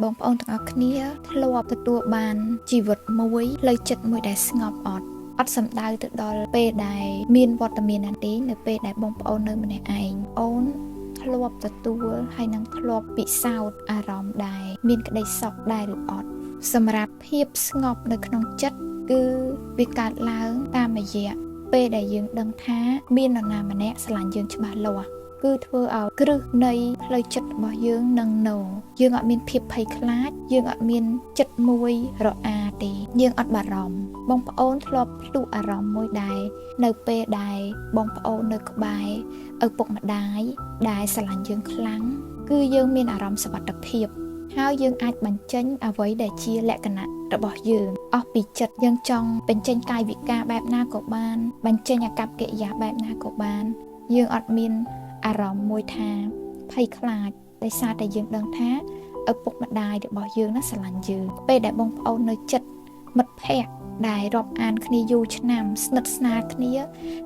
បងប្អូនទាំងអស់គ្នាធ្លាប់ទទួលបានជីវិតមួយផ្លូវចិត្តមួយដែលស្ងប់អត់សំដៅទៅដល់ពេលដែលមានវត្តមានណាទេនៅពេលដែលបងប្អូននៅម្នាក់ឯងអូនធ្លាប់ទទួលហើយនឹងធ្លាប់ពិសោធន៍អារម្មណ៍ដែរមានក្តីសុខដែរឬអត់សម្រាប់ភាពស្ងប់នៅក្នុងចិត្តគឺវាកើតឡើងតាមរយៈពេលដែលយើងដឹងថាមាននរណាម្នាក់ស្រឡាញ់យើងច្បាស់លាស់គឺធ្វើឲ្យគ្រឹះនៃផ្លូវចិត្តរបស់យើងនឹងយើងអត់មានភាពភ័យខ្លាចយើងអត់មានចិត្តមួយរអាទេយើងអត់បារម្ភបងប្អូនធ្លាប់ភ្លុះអារម្មណ៍មួយដែរនៅពេលដែលបងប្អូននៅក្បែរឪពុកម្ដាយដែលស្រឡាញ់យើងខ្លាំងគឺយើងមានអារម្មណ៍សុវត្ថិភាពហើយយើងអាចបញ្ចេញអ្វីដែលជាលក្ខណៈរបស់យើងអស់ពីចិត្តយើងចង់បញ្ចេញកាយវិការបែបណាក៏បានបញ្ចេញអាកប្បកិរិយាបែបណាក៏បានយើងអត់មានអារម្មណ៍មួយថាភ័យខ្លាចដោយសារតែយើងដឹងថាឪពុកម្ដាយរបស់យើងណាស្រឡាញ់យើងពេលដែលបងប្អូននៅចិត្តមិត្តភ័ក្តិដែលរាប់អានគ្នាយូរឆ្នាំស្និទ្ធស្នាលគ្នា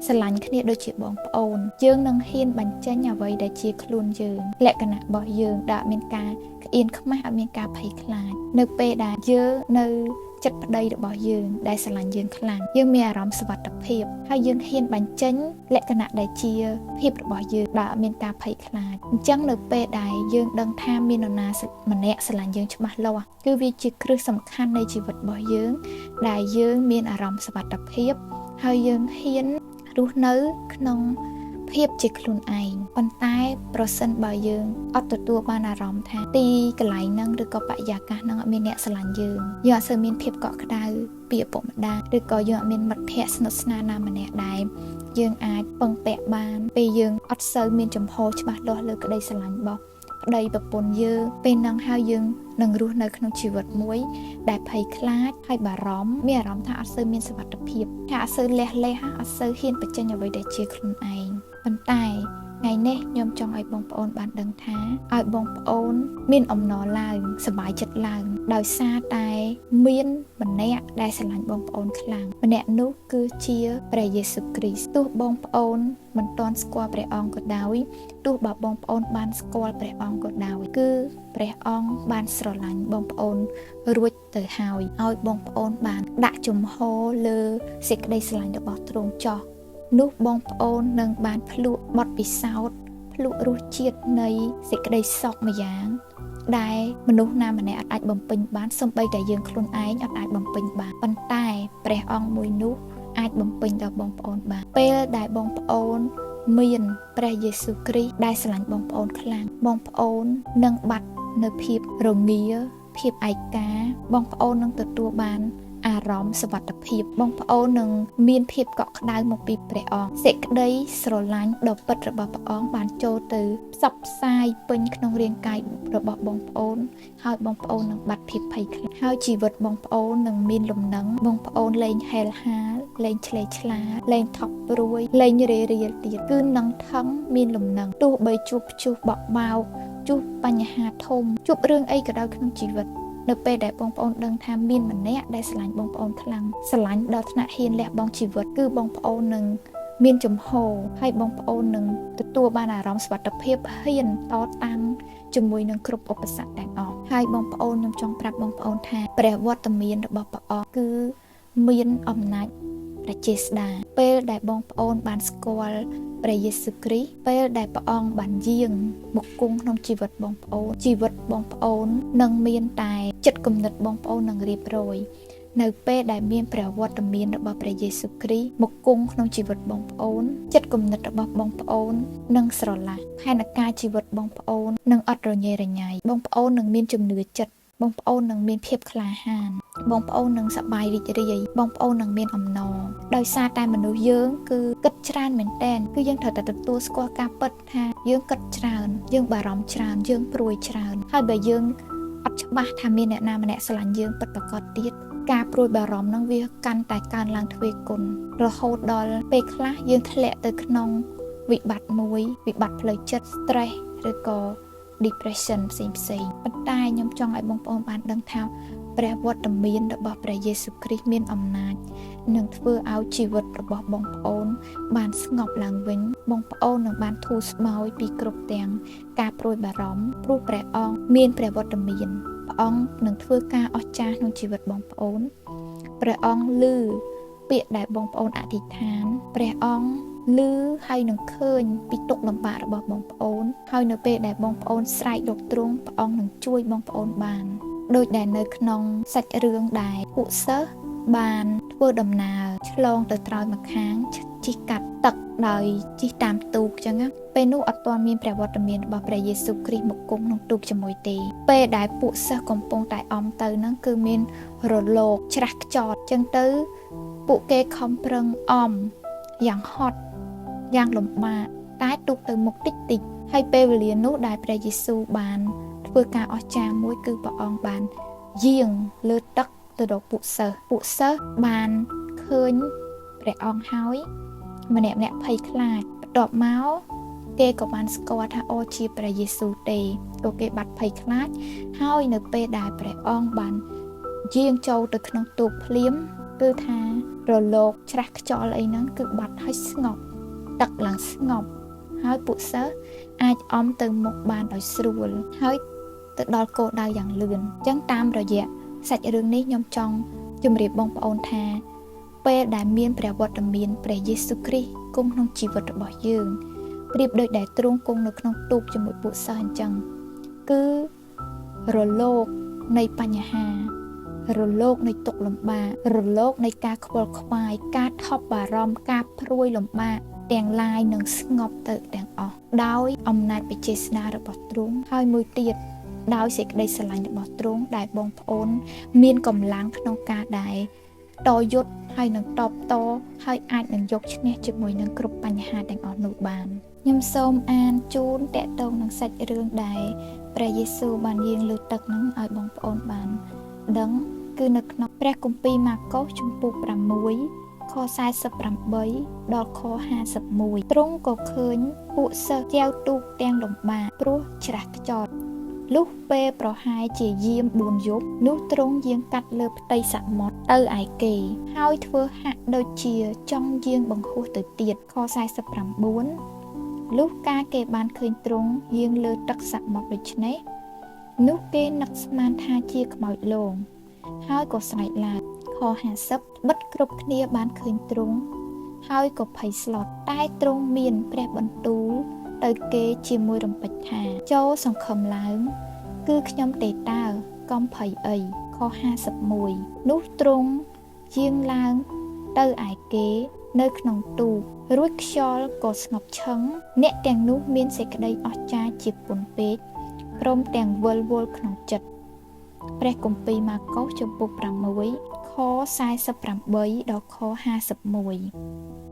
ស្រឡាញ់គ្នាដូចជាបងប្អូនយើងនឹងហ៊ានបញ្ចេញអ្វីដែលជាខ្លួនយើងលក្ខណៈរបស់យើងដែលអត់មានការក្អៀនខ្មាស់អត់មានការភ័យខ្លាចនៅពេលដែលយើងនៅចិត្តប្តីរបស់យើងដែលស្រឡាញ់យើងខ្លាំងយើងមានអារម្មណ៍សុវត្ថិភាពហើយយើងហ៊ានបញ្ចេញលក្ខណៈដែលជាភាពរបស់យើងដែលអត់មានការភ័យខ្លាចអញ្ចឹងនៅពេលដែលយើងដឹងថាមាននរណាម្នាក់ស្រឡាញ់យើងច្បាស់លាស់គឺវាជាគ្រឹះសំខាន់នៃជីវិតរបស់យើងដែលយើងមានអារម្មណ៍សុវត្ថិភាពហើយយើងហ៊ានរស់នៅក្នុងភាពជាខ្លួនឯងប៉ុន្តែប្រសិនបើយើងអត់ទទួលបានអារម្មណ៍ថាទីកន្លែងហ្នឹងឬក៏បរិយាកាសហ្នឹងអត់មានអ្នកស្រឡាញ់យើងអត់សូវមានភាពកក់ក្ដៅពីឪពុកម្ដាយឬក៏យើងអត់មានមិត្តភ័ក្តិស្និទ្ធស្នាលណាម្នាក់ដែរយើងអាចពឹងពាក់បានពេលយើងអត់សូវមានចំហច្បាស់លាស់លើក្តីស្រឡាញ់របស់ប្តីប្រពន្ធយើងពេលហ្នឹងហើយយើងនឹងរស់នៅក្នុងជីវិតមួយដែលភ័យខ្លាចហើយបារម្ភមានអារម្មណ៍ថាអត់សូវមានសុវត្ថិភាពថាអត់សូវលះអត់សូវហ៊ានបញ្ចេញអ្វីដែលជាខ្លួនឯងប៉ុន្តែថ្ងៃនេះខ្ញុំចង់ឲ្យបងប្អូនបានដឹងថាឲ្យបងប្អូនមានអំណរឡើងសប្បាយចិត្តឡើងដោយសារតែមានម្នាក់ដែលស្រឡាញ់បងប្អូនខ្លាំងម្នាក់នោះគឺជាព្រះយេស៊ូវគ្រីស្ទទោះបងប្អូនមិនទាន់ស្គាល់ព្រះអង្គក៏ដោយទោះបើបងប្អូនបានស្គាល់ព្រះអង្គក៏ដោយគឺព្រះអង្គបានស្រឡាញ់បងប្អូនរួចទៅហើយឲ្យបងប្អូនបានដាក់ជំហរលើសេចក្តីស្រឡាញ់របស់ទ្រង់ចោះនោះបងប្អូននឹងបានភ្លក់បទពិសោធន៍ភ្លក់រសជាតិនៃសេចក្តីសុខម្យ៉ាងដែលមនុស្សណាម្នាក់អាចបំពេញបានសូម្បីតែយើងខ្លួនឯងអាចបំពេញបានប៉ុន្តែព្រះអង្គមួយនោះអាចបំពេញដល់បងប្អូនបានពេលដែលបងប្អូនមានព្រះយេស៊ូវគ្រីស្ទដែលស្រឡាញ់បងប្អូនខ្លាំងបងប្អូននឹងបាត់នៅភាពរងាភាពឯកាបងប្អូននឹងទទួលបានអារម្មណ៍សុវត្ថិភាពបងប្អូននឹងមានភាពកក់ក្ដៅមកពីព្រះអង្គសេចក្តីស្រឡាញ់ដ៏ពិតរបស់ព្រះអង្គបានចូលទៅផ្សព្វផ្សាយពេញក្នុងរាងកាយរបស់បងប្អូនហើយបងប្អូននឹងបាត់ភាពភ័យខ្លាចហើយជីវិតបងប្អូននឹងមានលំនឹងបងប្អូនលែងហែលហាលលែងឆ្លេឆ្លាលែងថប់ព្រួយលែងរេរាលទៀតគឺនឹងថឹងមានលំនឹងទោះបីជួបព្យុះបក់បោកជួបបញ្ហាធំជួបរឿងអីក៏ដោយក្នុងជីវិតនៅពេលដែលបងប្អូនដឹងថាមានម្នាក់ដែលស្រឡាញ់បងប្អូនខ្លាំងស្រឡាញ់ដល់ថ្នាក់ហ៊ានលះបង់ជីវិតគឺបងប្អូននឹងមានចំហហើយបងប្អូននឹងទទួលបានអារម្មណ៍សុវត្ថិភាពហ៊ានតតាំងជាមួយនឹងគ្រប់ឧបសគ្គទាំងអស់ហើយបងប្អូនខ្ញុំចង់ប្រាប់បងប្អូនថាព្រះវត្តមានរបស់ព្រះអង្គគឺមានអំណាចព្រះចេស្តាពេលដែលបងប្អូនបានស្គាល់ព្រះយេស៊ូវគ្រីស្ទពេលដែលព្រះអង្គបានយាងមកគង់ក្នុងជីវិតបងប្អូនជីវិតបងប្អូននឹងមានតែចិត្តគំនិតបងប្អូននឹងរៀបរយនៅពេលដែលមានព្រះវត្តមានរបស់ព្រះយេស៊ូវគ្រីស្ទមកគង់ក្នុងជីវិតបងប្អូនចិត្តគំនិតរបស់បងប្អូននឹងស្រឡះផែនការជីវិតបងប្អូននឹងអត់រញ៉េរញ៉ៃបងប្អូននឹងមានជំនឿចិត្តបងប្អូននឹងមានភាពក្លាហានបងប្អូននឹងសប្បាយរីករាយបងប្អូននឹងមានអំណរដោយសារតែមនុស្សយើងគឺគិតច្រើនមែនតើគឺយើងត្រូវតែទទួលស្គាល់ការពិតថាយើងគិតច្រើនយើងបារម្ភច្រើនយើងព្រួយច្រើនហើយបើយើងអត់ច្បាស់ថាមានអ្នកណាម្នាក់ស្រឡាញ់យើងពិតប្រាកដទៀតការព្រួយបារម្ភនឹងវាកាន់តែកើនឡើងទ្វេគុណរហូតដល់ពេលខ្លះយើងធ្លាក់ទៅក្នុងវិបត្តិមួយវិបត្តិផ្លូវចិត្ត stress ឬក៏ depression ផ្សេងប៉ុន្តែខ្ញុំចង់ឲ្យបងប្អូនបានដឹងថាព្រះវត្តមានរបស់ព្រះយេស៊ូវគ្រីស្ទមានអំណាចនឹងធ្វើឲ្យជីវិតរបស់បងប្អូនបានស្ងប់ឡើងវិញបងប្អូននឹងបានធូរស្បើយពីគ្រប់ទាំងការព្រួយបារម្ភព្រោះព្រះអង្គមានព្រះវត្តមាន ព្រះអង្គនឹងធ្វើការអស្ចារ្យក្នុងជីវិតបងប្អូនព្រះអង្គឮពាក្យដែលបងប្អូនអធិដ្ឋានព្រះអង្គឮហើយនឹងឃើញពីទុក្ខលំបាករបស់បងប្អូនហើយនៅពេលដែលបងប្អូនស្រែករកទ្រង់ព្រះអង្គនឹងជួយបងប្អូនបានដូចដែលនៅក្នុងសាច់រឿងដែលពួកសិស្សបានធ្វើដំណើរឆ្លងទៅត្រើយម្ខាងជិះកាត់ទឹកដោយជិះតាមទូកចឹងណាពេលនោះអត់ទាន់មានព្រះវត្តមានរបស់ព្រះយេស៊ូវគ្រីស្ទមកគង់ក្នុងទូកជាមួយទេពេលដែលពួកសិស្សកំពុងតែអមទៅហ្នឹងគឺមានរលកច្រាស់ខ្យល់ចឹងទៅពួកគេខំប្រឹងអមយ៉ាងហត់យ៉ាងលំបាកតែទូកទៅមុខតិចតិចហើយពេលវេលានោះដែលព្រះយេស៊ូវបានធ្វើការអស្ចារ្យមួយគឺព្រះអង្គបានយាងលើទឹកទៅដល់ពួកសិស្សបានឃើញព្រះអង្គហើយម្នាក់ភ័យខ្លាចបន្ទាប់មកគេក៏បានស្គាល់ថាអូជាព្រះយេស៊ូវទេក៏គេបាត់ភ័យខ្លាចហើយនៅពេលដែលព្រះអង្គបានយាងចូលទៅក្នុងទូកភ្លាមគឺថារលកច្រាស់ខ្យល់អីហ្នឹងគឺបាត់ហើយស្ងប់ទឹកឡើងស្ងប់ហើយពួកសិស្សអាចអមទៅមុខបានដោយស្រួលហើយទៅដល់គោលដៅយ៉ាងលឿនអញ្ចឹងតាមរយៈសាច់រឿងនេះខ្ញុំចង់ជម្រាបបងប្អូនថាពេលដែលមានព្រះវត្តមានព្រះយេស៊ូវគ្រីស្ទគង់ក្នុងជីវិតរបស់យើងប្រៀបដូចដែលទ្រង់គង់នៅក្នុងទូកជាមួយពួកសិស្សអញ្ចឹងគឺរលកនៃបញ្ហារលកនៃទុក្ខលំបាករលកនៃការខ្វល់ខ្វាយការថប់បារម្ភការព្រួយលំបាកទាំងឡាយនឹងស្ងប់ទៅទាំងអស់ដោយអំណាចបិជេស្តារបស់ទ្រង់ហើយមួយទៀតដោយសេចក្តីស្រឡាញ់របស់ទ្រង់ដែលបងប្អូនមានកម្លាំងក្នុងការដែលតយុទ្ធហើយនឹងតបតហើយអាចនឹងយកឈ្នះជាមួយនឹងគ្រប់បញ្ហាទាំងអស់នោះបានខ្ញុំសូមអានជូនតកតងនឹងសាច់រឿងដែលព្រះយេស៊ូវបានយាងលើទឹកនឹងឲ្យបងប្អូនបានដឹងគឺនៅក្នុងព្រះគម្ពីរម៉ាកុសជំពូក6ខ48ដល់ខ51ទ្រង់ក៏ឃើញពួកសិស្សចែវទូកទាំងលំបាកព្រោះច្រាស់ខ្យល់លុះពេលប្រហែលជាយាម4យប់នោះទ្រង់យាងកាត់លើផ្ទៃសមុទ្រទៅឯគេហើយធ្វើហាក់ដូចជាចង់យាងបង្ហោះទៅទៀតខ49លុះការគេបានឃើញទ្រង់យាងលើទឹកសមុទ្រដូច្នេះនោះគេនឹកស្មានថាជាខ្មោចលងហើយក៏ស្រែកឡើងខ50បិទគ្រប់គ្នាបានឃើញទ្រង់ហើយក៏ភ័យស្លន់តែទ្រង់មានព្រះបន្ទូលទៅគេជាមួយរំពេចថាចូលសង្ឃឹមឡើងគឺខ្ញុំទេតើកុំភ័យអីខ51នោះទ្រង់យាងឡើងទៅឯគេនៅក្នុងទូករួចខ្យល់ក៏ស្ងប់ឈឹងអ្នកទាំងនោះមានសេចក្តីអស្ចារ្យជាពន់ពេកព្រមទាំងវិលវល់ក្នុងចិត្តព្រះគម្ពីរម៉ាកុសជំពូក6ខ48ដល់ខ51